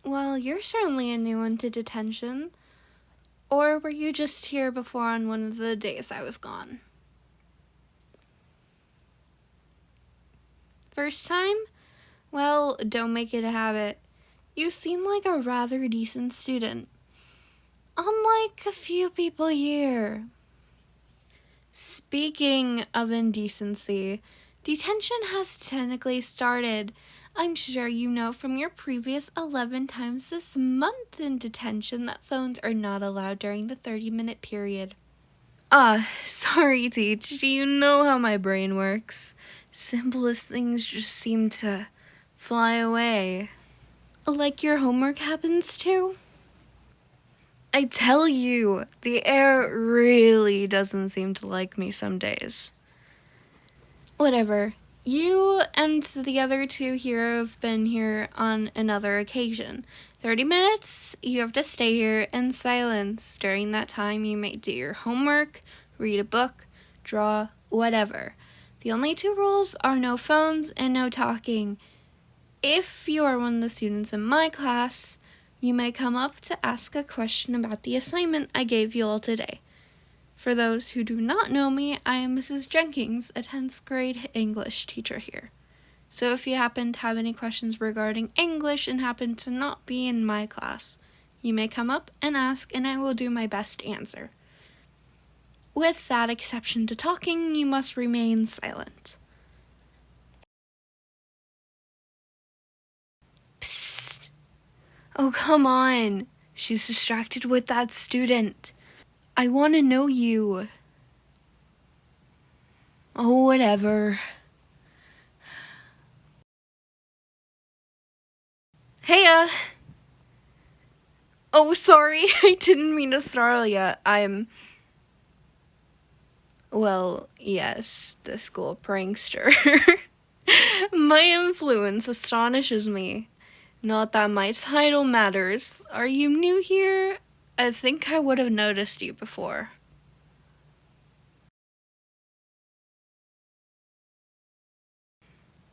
Well, you're certainly a new one to detention. Or were you just here before on one of the days I was gone? First time? Well, don't make it a habit. You seem like a rather decent student. Unlike a few people here. Speaking of indecency, detention has technically started. I'm sure you know from your previous 11 times this month in detention that phones are not allowed during the 30-minute period. Sorry, Teach. Do you know how my brain works? Simplest things just seem to fly away. Like your homework happens too? I tell you, the air really doesn't seem to like me some days. Whatever. You and the other two here have been here on another occasion. 30 minutes, you have to stay here in silence. During that time, you may do your homework, read a book, draw, whatever. The only two rules are no phones and no talking. If you are one of the students in my class, you may come up to ask a question about the assignment I gave you all today. For those who do not know me, I am Mrs. Jenkins, a 10th grade English teacher here. So if you happen to have any questions regarding English and happen to not be in my class, you may come up and ask and I will do my best to answer. With that exception to talking, you must remain silent. Psst. Oh, come on. She's distracted with that student. I want to know you. Oh, whatever. Heya! Oh, sorry. I didn't mean to startle ya. Well, yes, the school prankster. My influence astonishes me. Not that my title matters. Are you new here? I think I would have noticed you before.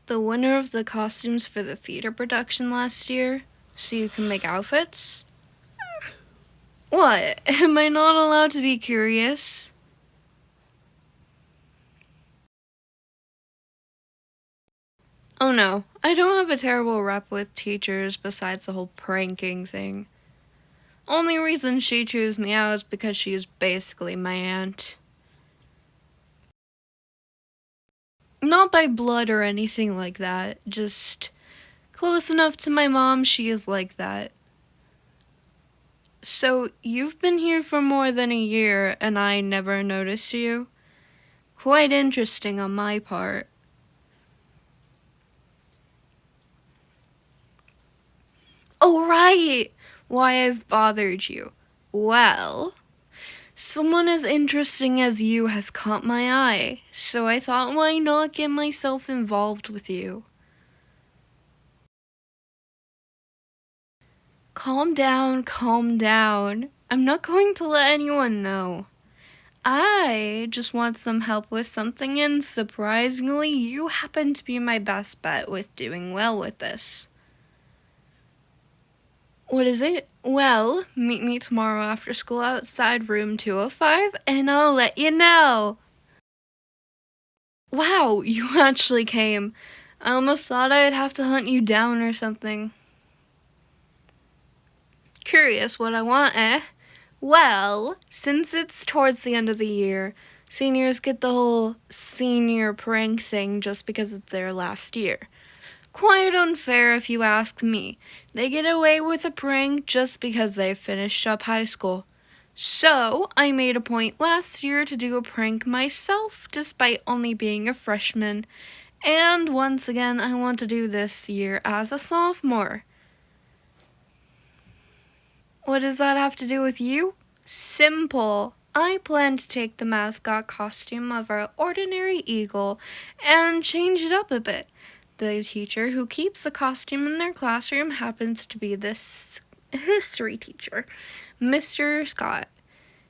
The winner of the costumes for the theater production last year, so you can make outfits? What? Am I not allowed to be curious? Oh no, I don't have a terrible rep with teachers besides the whole pranking thing. Only reason she chose me out is because she is basically my aunt. Not by blood or anything like that, just close enough to my mom she is like that. So, you've been here for more than a year and I never noticed you? Quite interesting on my part. Oh, right! Why I've bothered you. Well, someone as interesting as you has caught my eye, so I thought why not get myself involved with you. Calm down, calm down. I'm not going to let anyone know. I just want some help with something, and surprisingly, you happen to be my best bet with doing well with this. What is it? Well, meet me tomorrow after school outside room 205, and I'll let you know. Wow, you actually came. I almost thought I'd have to hunt you down or something. Curious what I want, eh? Well, since it's towards the end of the year, seniors get the whole senior prank thing just because it's their last year. Quite unfair if you ask me. They get away with a prank just because they finished up high school. So, I made a point last year to do a prank myself despite only being a freshman. And once again, I want to do this year as a sophomore. What does that have to do with you? Simple. I plan to take the mascot costume of our ordinary eagle and change it up a bit. The teacher who keeps the costume in their classroom happens to be this history teacher, Mr. Scott.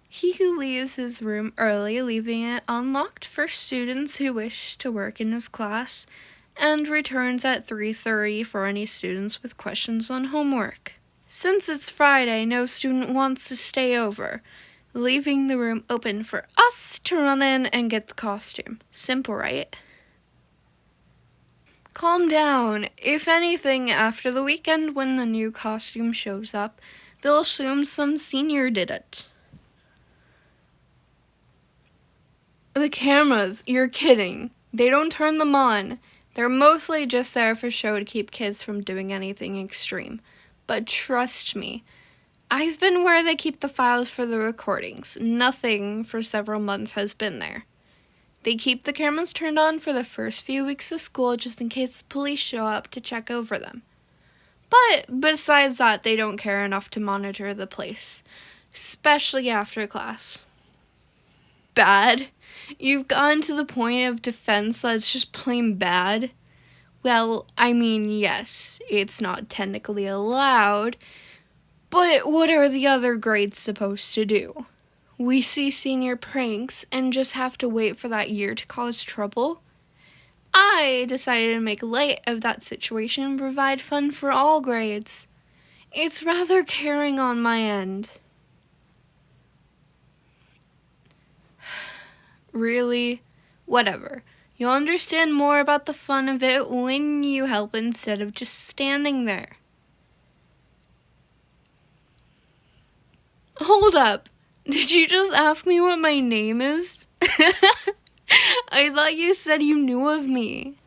He leaves his room early, leaving it unlocked for students who wish to work in his class, and returns at 3:30 for any students with questions on homework. Since it's Friday, no student wants to stay over, leaving the room open for us to run in and get the costume. Simple, right? Calm down. If anything, after the weekend when the new costume shows up, they'll assume some senior did it. The cameras, you're kidding. They don't turn them on. They're mostly just there for show to keep kids from doing anything extreme. But trust me, I've been where they keep the files for the recordings. Nothing for several months has been there. They keep the cameras turned on for the first few weeks of school just in case the police show up to check over them. But besides that, they don't care enough to monitor the place, especially after class. Bad? You've gotten to the point of defense that's just plain bad? Well, I mean, yes, it's not technically allowed, but what are the other grades supposed to do? We see senior pranks and just have to wait for that year to cause trouble? I decided to make light of that situation and provide fun for all grades. It's rather caring on my end. Really? Whatever. You'll understand more about the fun of it when you help instead of just standing there. Hold up. Did you just ask me what my name is? I thought you said you knew of me.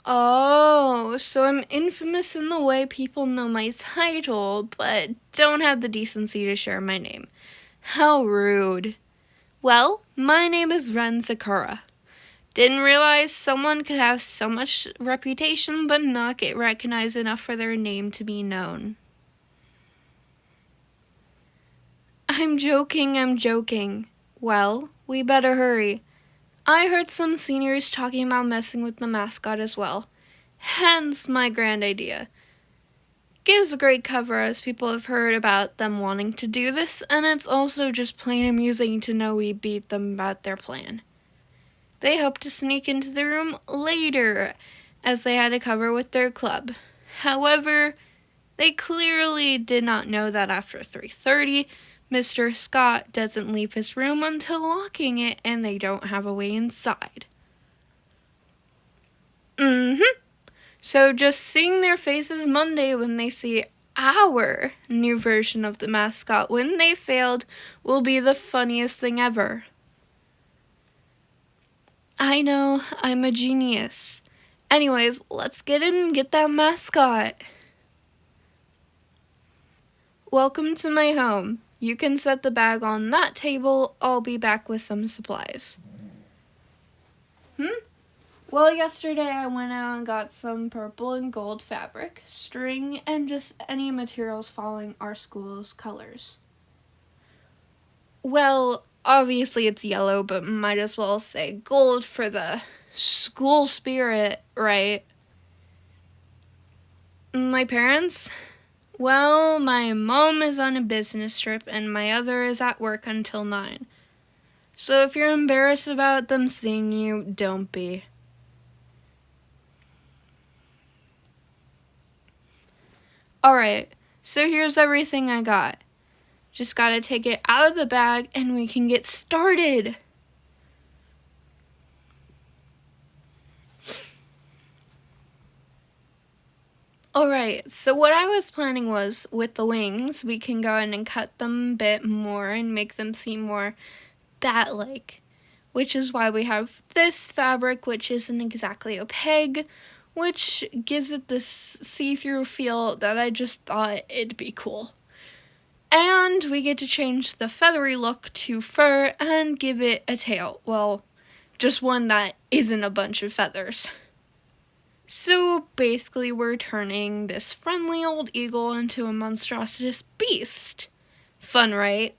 Oh, so I'm infamous in the way people know my title, but don't have the decency to share my name. How rude. Well, my name is Sakura. Didn't realize someone could have so much reputation but not get recognized enough for their name to be known. I'm joking. Well, we better hurry. I heard some seniors talking about messing with the mascot as well. Hence my grand idea. Gives a great cover as people have heard about them wanting to do this, and it's also just plain amusing to know we beat them at their plan. They hope to sneak into the room later, as they had a cover with their club. However, they clearly did not know that after 3:30, Mr. Scott doesn't leave his room until locking it, and they don't have a way inside. So just seeing their faces Monday when they see our new version of the mascot when they failed will be the funniest thing ever. I know, I'm a genius. Anyways, let's get in and get that mascot. Welcome to my home. You can set the bag on that table. I'll be back with some supplies. Well, yesterday I went out and got some purple and gold fabric, string, and just any materials following our school's colors. Well, obviously it's yellow, but might as well say gold for the school spirit, right? My parents? Well, my mom is on a business trip and my other is at work until 9. So if you're embarrassed about them seeing you, don't be. Alright, so here's everything I got. Just gotta take it out of the bag and we can get started. Alright, so what I was planning was, with the wings, we can go in and cut them a bit more and make them seem more bat-like. Which is why we have this fabric, which isn't exactly opaque, which gives it this see-through feel that I just thought it'd be cool. And we get to change the feathery look to fur and give it a tail. Well, just one that isn't a bunch of feathers. So basically we're turning this friendly old eagle into a monstrous beast. Fun, right?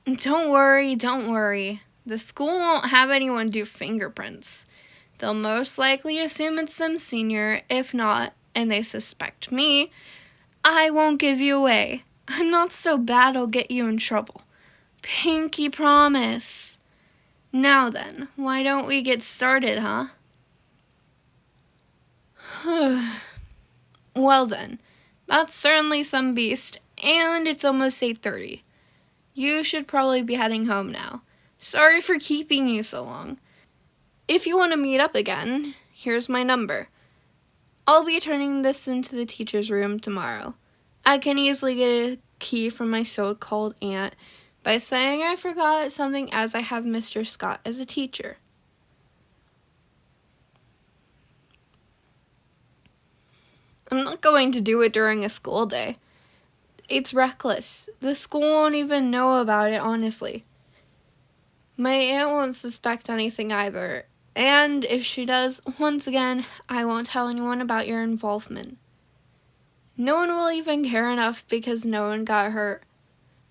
Don't worry. The school won't have anyone do fingerprints. They'll most likely assume it's some senior. If not, and they suspect me, I won't give you away. I'm not so bad I'll get you in trouble. Pinky promise. Now then, why don't we get started, huh? Well then, that's certainly some beast, and it's almost 8:30. You should probably be heading home now. Sorry for keeping you so long. If you want to meet up again, here's my number. I'll be turning this into the teacher's room tomorrow. I can easily get a key from my so-called aunt by saying I forgot something, as I have Mr. Scott as a teacher. I'm not going to do it during a school day. It's reckless. The school won't even know about it, honestly. My aunt won't suspect anything either. And if she does, once again, I won't tell anyone about your involvement. No one will even care enough because no one got hurt.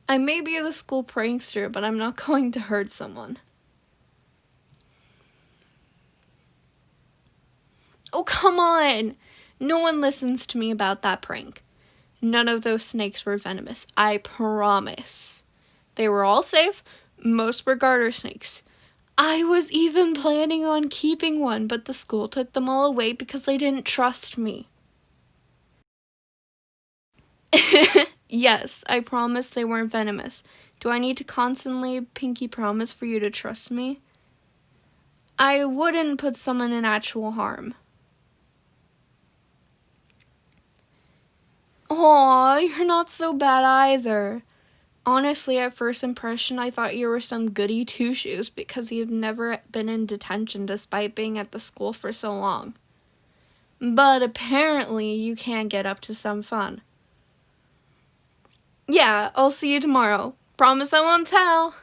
I may be the school prankster, but I'm not going to hurt someone. Oh, come on! No one listens to me about that prank. None of those snakes were venomous, I promise. They were all safe. Most were garter snakes. I was even planning on keeping one, but the school took them all away because they didn't trust me. Yes, I promise they weren't venomous. Do I need to constantly pinky promise for you to trust me? I wouldn't put someone in actual harm. Aw, you're not so bad either. Honestly, at first impression, I thought you were some goody two-shoes because you've never been in detention despite being at the school for so long. But apparently, you can get up to some fun. Yeah, I'll see you tomorrow. Promise I won't tell.